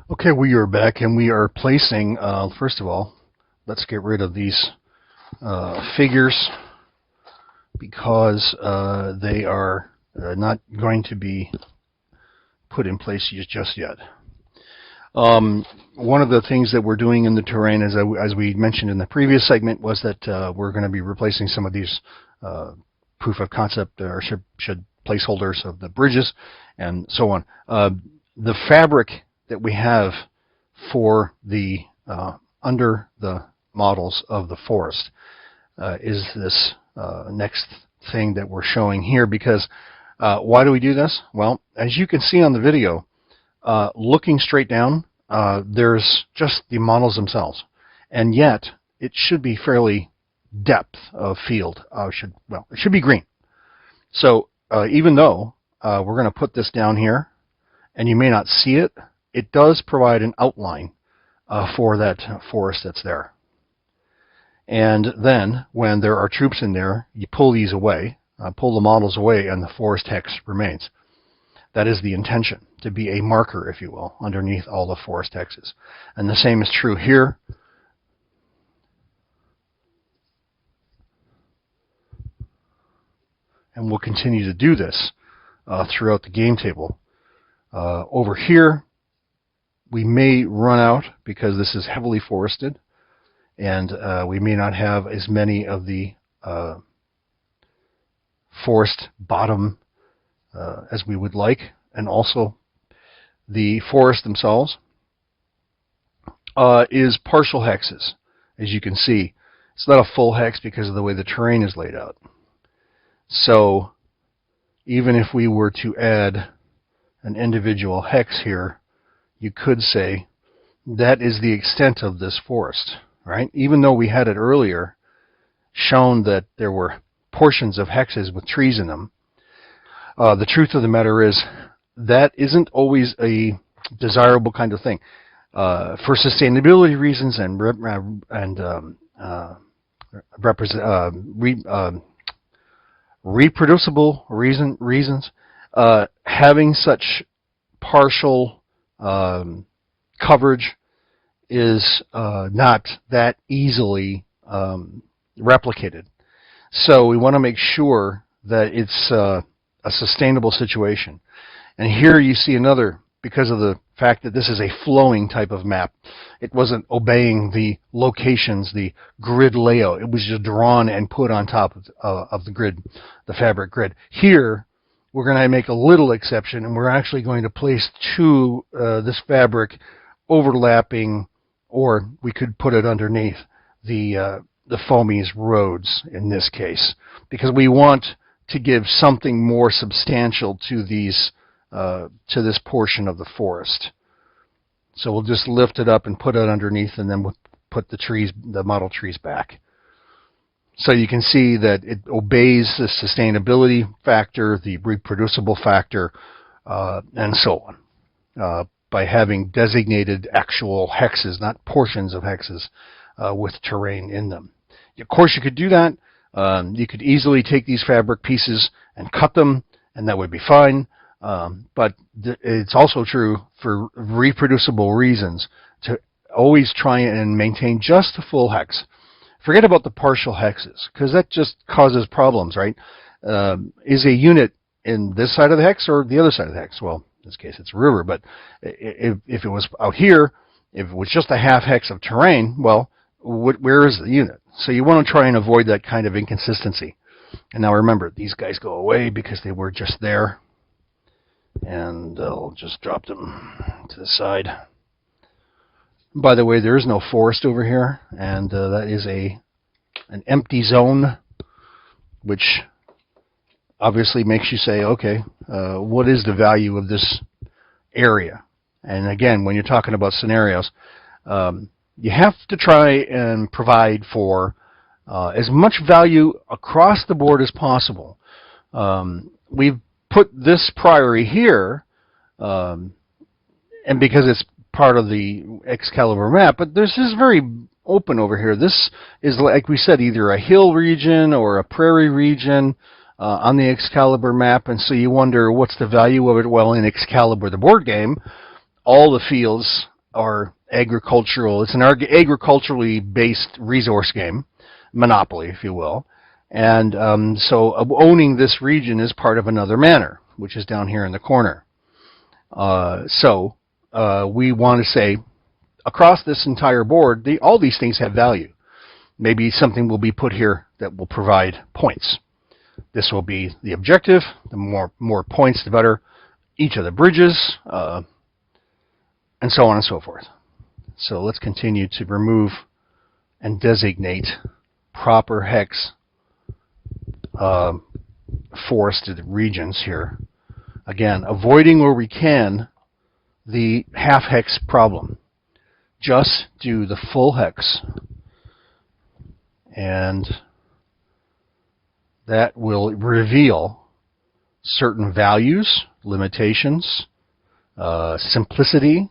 Okay, we are back and we are placing, first of all, let's get rid of these figures because they are not going to be put in place just yet. One of the things that we're doing in the terrain, as we mentioned in the previous segment, was that we're going to be replacing some of these proof of concept or should placeholders of the bridges and so on. The fabric that we have for the under the models of the forest is this next thing that we're showing here, because why do we do this? Well, as you can see on the video, looking straight down, there's just the models themselves, and yet it should be fairly depth of field. It should be green. So even though we're going to put this down here, and you may not see it, it does provide an outline for that forest that's there. And then when there are troops in there, you pull these away, pull the models away, and the forest hex remains. That is the intention, to be a marker, if you will, underneath all the forest hexes. And the same is true here. And we'll continue to do this throughout the game table. Over here, we may run out because this is heavily forested, and we may not have as many of the forest bottom as we would like, and also the forest themselves is partial hexes. As you can see, it's not a full hex because of the way the terrain is laid out. So even if we were to add an individual hex here, you could say that is the extent of this forest, right? Even though we had it earlier shown that there were portions of hexes with trees in them, the truth of the matter is that isn't always a desirable kind of thing. For sustainability reasons and reproducible reasons, having such partial coverage is not that easily replicated. So we want to make sure that it's a sustainable situation. And here you see another, because of the fact that this is a flowing type of map, it wasn't obeying the locations, the grid layout. It was just drawn and put on top of the grid, the fabric grid. Here, we're going to make a little exception, and we're actually going to place this fabric overlapping, or we could put it underneath the Foamy's roads in this case, because we want to give something more substantial to these to this portion of the forest. So we'll just lift it up and put it underneath, and then we'll put the model trees back. So you can see that it obeys the sustainability factor, the reproducible factor, and so on, by having designated actual hexes, not portions of hexes, with terrain in them. Of course, you could do that. You could easily take these fabric pieces and cut them, and that would be fine. But it's also true for reproducible reasons to always try and maintain just the full hex. Forget about the partial hexes, because that just causes problems, right? Is a unit in this side of the hex or the other side of the hex? Well, in this case, it's a river, but if it was out here, if it was just a half hex of terrain, well, where is the unit? So you want to try and avoid that kind of inconsistency. And now remember, these guys go away because they were just there. And I'll just drop them to the side. By the way, there is no forest over here, and that is an empty zone, which obviously makes you say, okay, what is the value of this area? And again, when you're talking about scenarios, you have to try and provide for as much value across the board as possible. We've put this priory here, and because it's part of the Excalibur map, but this is very open over here. This is, like we said, either a hill region or a prairie region on the Excalibur map, and so you wonder, what's the value of it? Well, in Excalibur, the board game, all the fields are agricultural. It's an agriculturally based resource game, monopoly, if you will. And so owning this region is part of another manor, which is down here in the corner. So we want to say, across this entire board, all these things have value. Maybe something will be put here that will provide points. This will be the objective. The more points, the better. Each of the bridges, and so on and so forth. So let's continue to remove and designate proper hex forested regions here. Again, avoiding where we can the half hex problem. Just do the full hex, and that will reveal certain values, limitations, simplicity.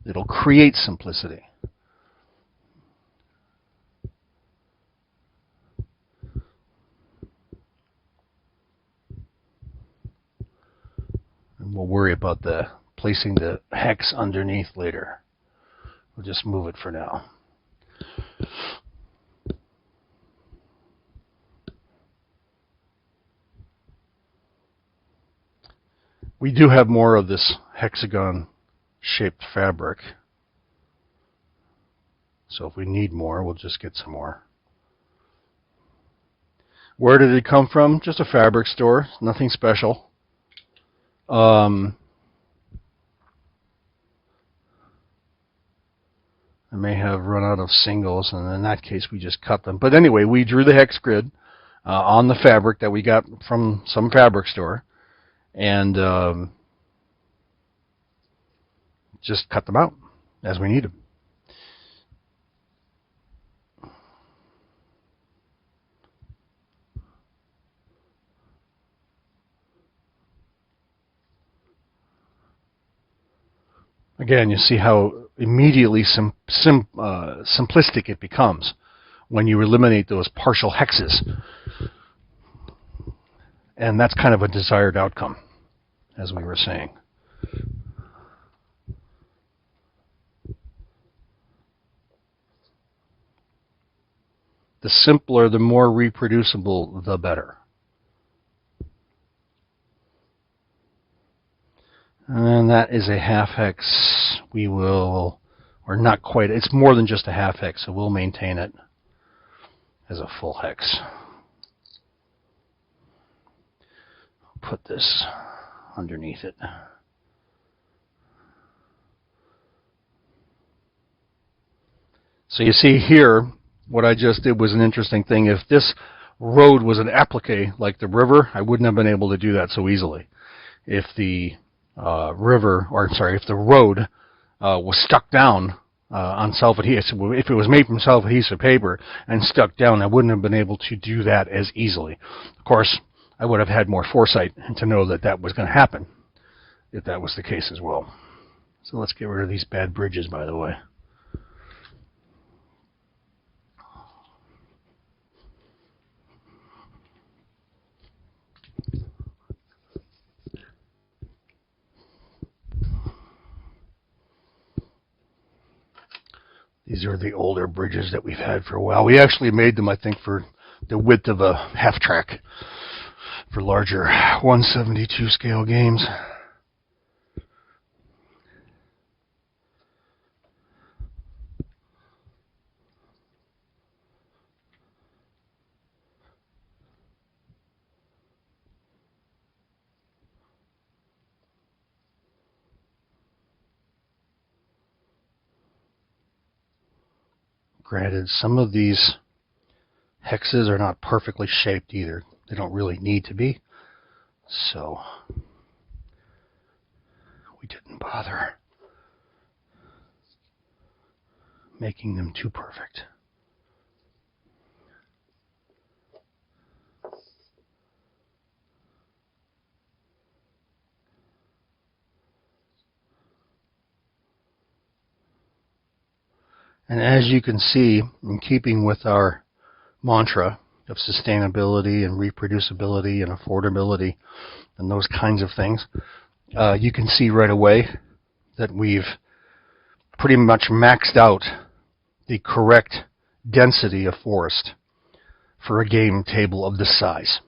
It'll create simplicity. And we'll worry about placing the hex underneath later. We'll just move it for now. We do have more of this hexagon-shaped fabric. So if we need more, we'll just get some more. Where did it come from? Just a fabric store. Nothing special. I may have run out of singles, and in that case we just cut them. But anyway, we drew the hex grid on the fabric that we got from some fabric store, and just cut them out as we need them. Again, you see how immediately simplistic it becomes when you eliminate those partial hexes. And that's kind of a desired outcome, as we were saying. The simpler, the more reproducible, the better. And that is a half hex. We will, or not quite, it's more than just a half hex, so we'll maintain it as a full hex. Put this underneath it. So you see here, what I just did was an interesting thing. If this road was an applique like the river, I wouldn't have been able to do that so easily. If the if the road was stuck down on self-adhesive, if it was made from self-adhesive paper and stuck down, I wouldn't have been able to do that as easily. Of course, I would have had more foresight to know that that was going to happen if that was the case as well. So let's get rid of these bad bridges, by the way. These are the older bridges that we've had for a while. We actually made them, I think, for the width of a half track for larger 172 scale games. Granted, some of these hexes are not perfectly shaped either. They don't really need to be. So we didn't bother making them too perfect. And as you can see, in keeping with our mantra of sustainability and reproducibility and affordability and those kinds of things, you can see right away that we've pretty much maxed out the correct density of forest for a game table of this size.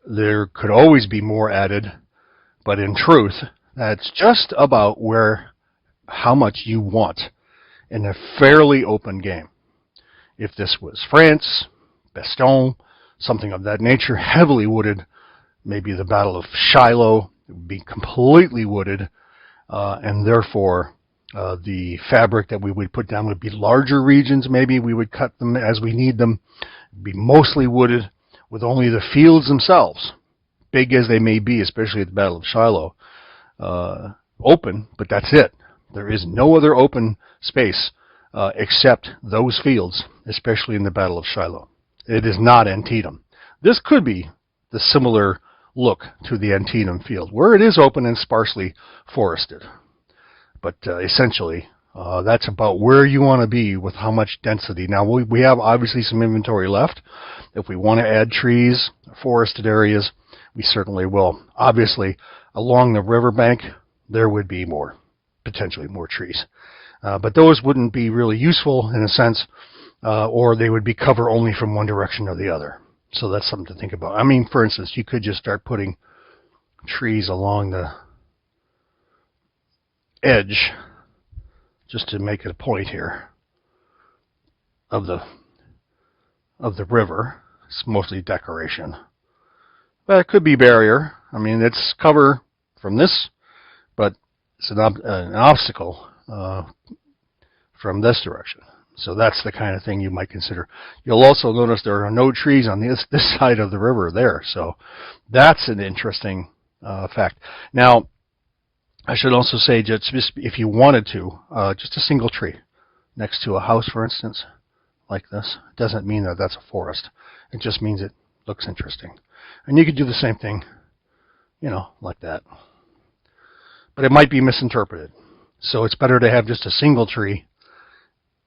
There could always be more added, but in truth, that's just about how much you want in a fairly open game. If this was France, Bastogne, something of that nature, heavily wooded, maybe the Battle of Shiloh, it would be completely wooded, and therefore the fabric that we would put down would be larger regions. Maybe we would cut them as we need them. It would be mostly wooded, with only the fields themselves, big as they may be, especially at the Battle of Shiloh, open, but that's it. There is no other open space except those fields, especially in the Battle of Shiloh. It is not Antietam. This could be the similar look to the Antietam field, where it is open and sparsely forested. But essentially, that's about where you want to be with how much density. Now, we have obviously some inventory left. If we want to add trees, forested areas, we certainly will. Obviously, along the riverbank, there would be potentially more trees. But those wouldn't be really useful in a sense, or they would be cover only from one direction or the other. So that's something to think about. I mean, for instance, you could just start putting trees along the edge, just to make it a point here, of the river. It's mostly decoration. But it could be barrier. I mean, it's cover from this, but it's an obstacle from this direction. So that's the kind of thing you might consider. You'll also notice there are no trees on this side of the river there. So that's an interesting fact. Now, I should also say, just if you wanted to, just a single tree next to a house, for instance, like this, doesn't mean that that's a forest. It just means it looks interesting. And you could do the same thing, like that. But it might be misinterpreted. So it's better to have just a single tree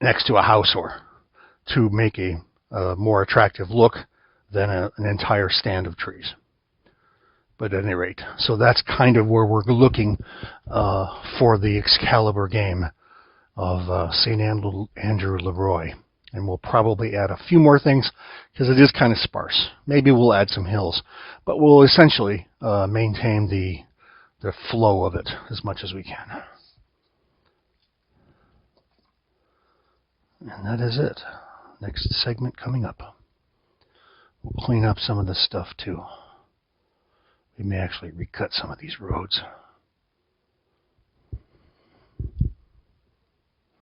next to a house to make a more attractive look than an entire stand of trees. But at any rate, so that's kind of where we're looking for the Excalibur game of St. Andrew Leroy. And we'll probably add a few more things because it is kind of sparse. Maybe we'll add some hills, but we'll essentially maintain the flow of it as much as we can. And that is it. Next segment coming up. We'll clean up some of this stuff too. We may actually recut some of these roads.